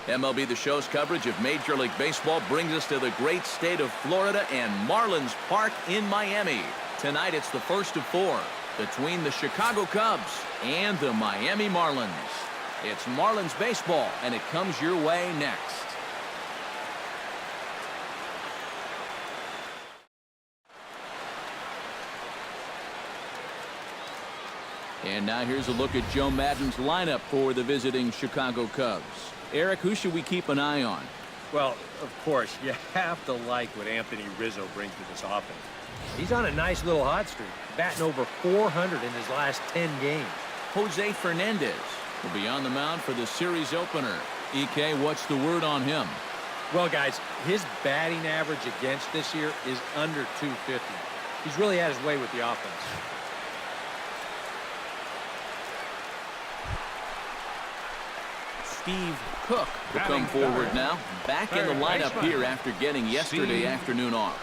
MLB The Show's coverage of Major League Baseball brings us to the great state of Florida and Marlins Park in Miami. Tonight it's the first of 4 between the Chicago Cubs and the Miami Marlins. It's Marlins baseball, and it comes your way next. And now here's a look at Joe Maddon's lineup for the visiting Chicago Cubs. Eric, who should we keep an eye on? Well, of course, you have to like what Anthony Rizzo brings to this offense. He's on a nice little hot streak, batting over 400 in his last 10 games. Jose Fernandez will be on the mound for the series opener. EK, what's the word on him? Well, guys, his batting average against this year is under 250. He's really had his way with the offense. Steve Cook will come forward now. Back in the lineup here after getting yesterday afternoon off.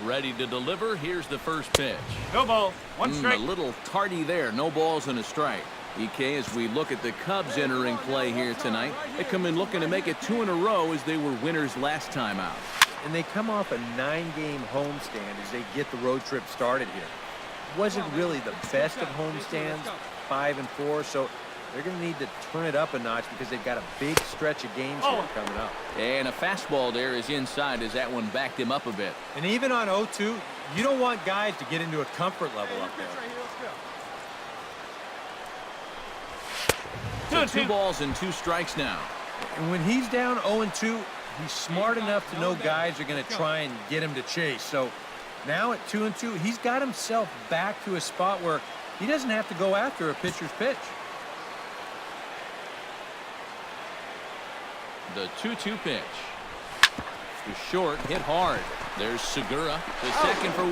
Ready to deliver. Here's the first pitch. No ball. One strike. A little tardy there. No balls and a strike. EK, as we look at the Cubs entering play here tonight, they come in looking to make it 2 in a row as they were winners last time out. And they come off a 9-game homestand as they get the road trip started here. Wasn't really the best of homestands, 5-4, so they're going to need to turn it up a notch because they've got a big stretch of games here coming up. And a fastball there is inside as that one backed him up a bit. And even on 0-2, you don't want guys to get into a comfort level up there. So 2 balls and 2 strikes now. And when he's down 0-2, he's smart enough to know guys are going to try and get him to chase. So now at 2-2, he's got himself back to a spot where he doesn't have to go after a pitcher's pitch. The 2-2 pitch. To short, hit hard. There's Segura to second for 1.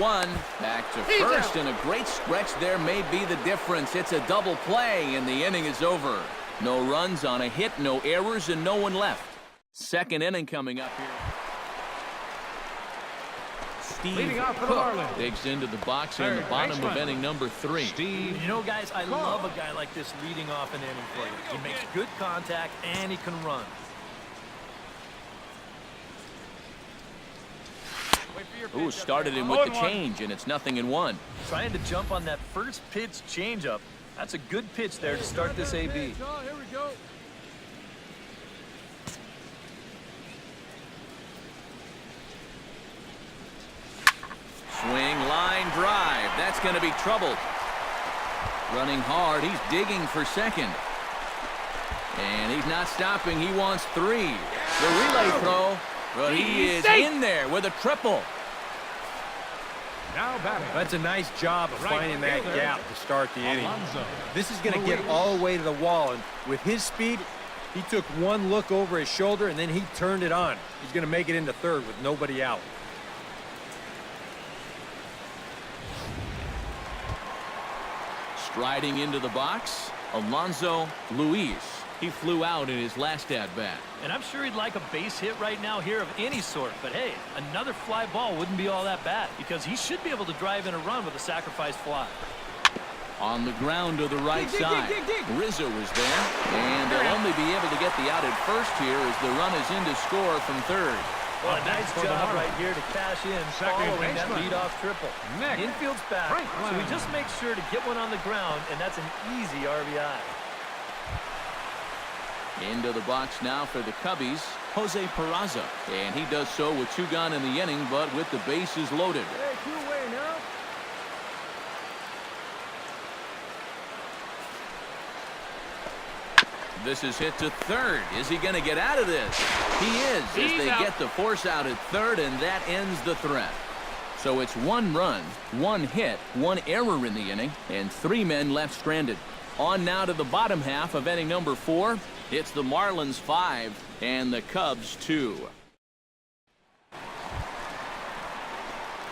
Back to first, and a great stretch there may be the difference. It's a double play, and the inning is over. No runs on a hit, no errors, and no one left. Second inning coming up here. Steve Cook digs into the box in the bottom of inning number 3. You know, guys, I love a guy like this leading off an inning for you. He makes good contact, and he can run. Ooh, started him with the change, and it's 0-1. Trying to jump on that first pitch changeup. That's a good pitch there to start this AB. Here we go. Swing, line, drive. That's going to be troubled. Running hard. He's digging for second. And he's not stopping. He wants 3. The relay throw. But he is in there with a triple. Now batting. That's a nice job of finding that gap to start the inning. This is going to get all the way to the wall, and with his speed, he took one look over his shoulder, and then he turned it on. He's going to make it into third with nobody out. Striding into the box, Alonso Luis. He flew out in his last at-bat. And I'm sure he'd like a base hit right now here of any sort. But, hey, another fly ball wouldn't be all that bad because he should be able to drive in a run with a sacrifice fly. On the ground to the right side. Rizzo is there. And they'll only be able to get the out at first here as the run is in to score from third. Well, a nice job right here to cash in following that leadoff triple. Infield's back, so he just makes sure to get one on the ground, and that's an easy RBI. Into the box now for the Cubbies, Jose Peraza. And he does so with 2 gone in the inning, but with the bases loaded. Hey, 2 away now. This is hit to third. Is he going to get out of this? He is, as they get the force out at third, and that ends the threat. So it's 1 run, 1 hit, 1 error in the inning, and 3 men left stranded. On now to the bottom half of inning number 4. It's the Marlins 5 and the Cubs 2.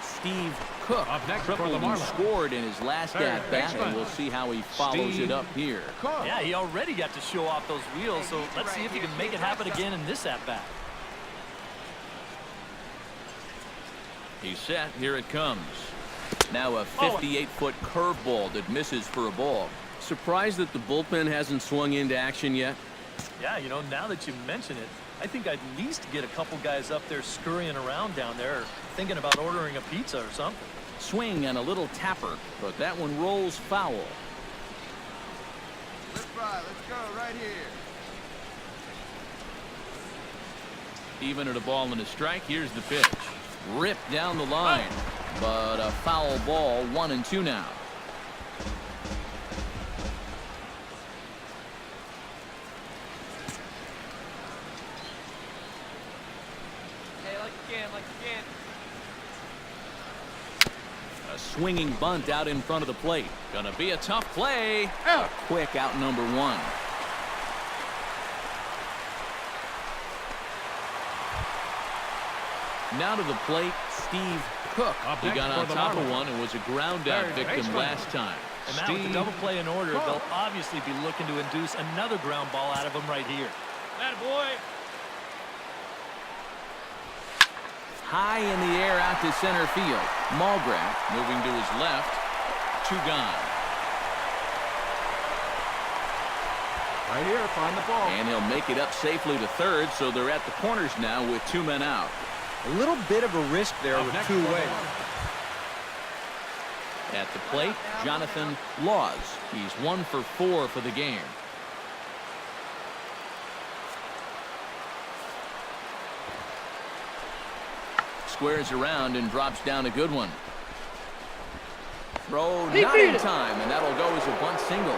Steve Cook tripled and scored in his last at-bat, and we'll see how he follows it up here. Yeah, he already got to show off those wheels, so let's see if he can make it happen again in this at-bat. He's set. Here it comes. Now a 58-foot curveball that misses for a ball. Surprised that the bullpen hasn't swung into action yet? Yeah, you know, now that you mention it, I think I'd at least get a couple guys up there scurrying around down there, thinking about ordering a pizza or something. Swing and a little tapper, but that one rolls foul. Let's try. Let's go right here. Even at a ball and a strike, here's the pitch. Ripped down the line, but a foul ball, 1-2 now. A swinging bunt out in front of the plate. Gonna be a tough play. A quick out number one. Now to the plate, Steve Cook. He got on top of one and was a ground out victim last time. And now with the double play in order, they'll obviously be looking to induce another ground ball out of him right here. That boy. High in the air out to center field. Mulgrew moving to his left. 2 gone. Right here, find the ball. And he'll make it up safely to third, so they're at the corners now with 2 men out. A little bit of a risk there with 2 away. At the plate, Jonathan Laws. He's 1 for 4 for the game. Squares around and drops down a good one. Throw not in time, and that'll go as a bunt single.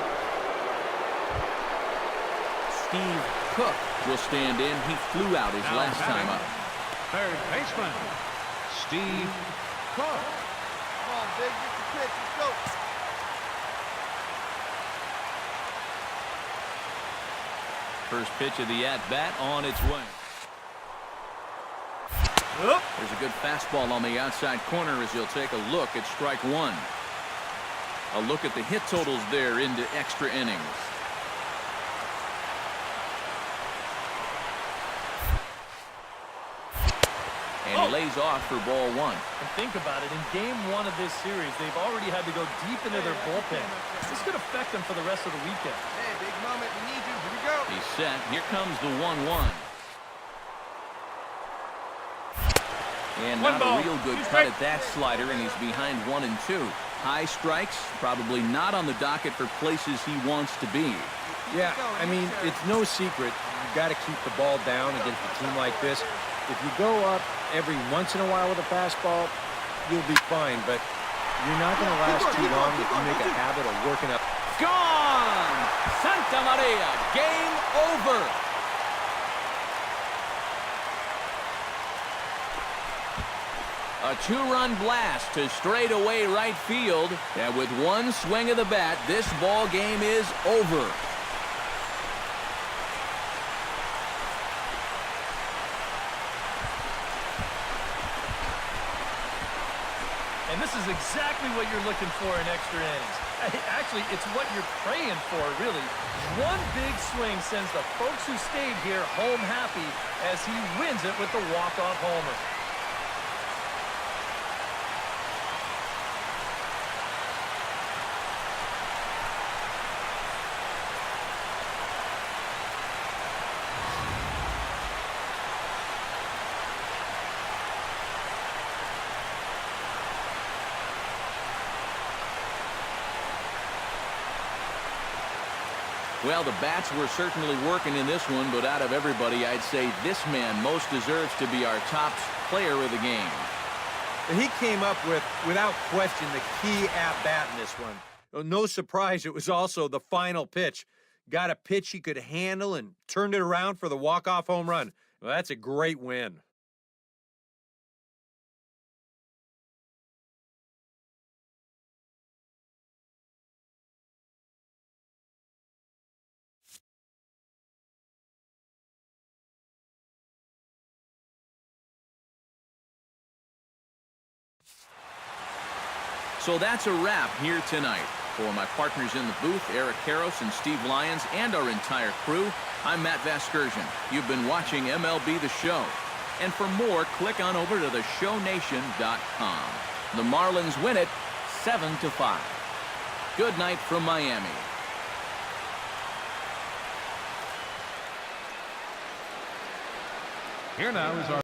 Steve Cook will stand in. He flew out his last time up. Third baseman, Steve Cook. Come on, big. Get the pitch. Let's go. First pitch of the at-bat on its way. There's a good fastball on the outside corner as he'll take a look at strike 1. A look at the hit totals there into extra innings. And he lays off for ball 1. And think about it, in game 1 of this series, they've already had to go deep into their bullpen. This could affect them for the rest of the weekend. Hey, big moment. We need you. Here we go. He's set. Here comes the 1-1. And not a real good cut at that slider, and he's behind 1-2. High strikes, probably not on the docket for places he wants to be. Yeah, I mean, it's no secret. You've got to keep the ball down against a team like this. If you go up every once in a while with a fastball, you'll be fine, but you're not going to last too long if you make a habit of working up. Gone! Santa Maria, game over. A 2-run blast to straightaway right field, and with 1 swing of the bat, this ball game is over. And this is exactly what you're looking for in extra innings. Actually, it's what you're praying for, really. 1 big swing sends the folks who stayed here home happy as he wins it with the walk-off homer. Well, the bats were certainly working in this one, but out of everybody, I'd say this man most deserves to be our top player of the game. And he came up with, without question, the key at-bat in this one. No surprise, it was also the final pitch. Got a pitch he could handle and turned it around for the walk-off home run. Well, that's a great win. So that's a wrap here tonight. For my partners in the booth, Eric Karros and Steve Lyons, and our entire crew, I'm Matt Vasgersian. You've been watching MLB The Show. And for more, click on over to theshownation.com. The Marlins win it 7-5. Good night from Miami. Here now is our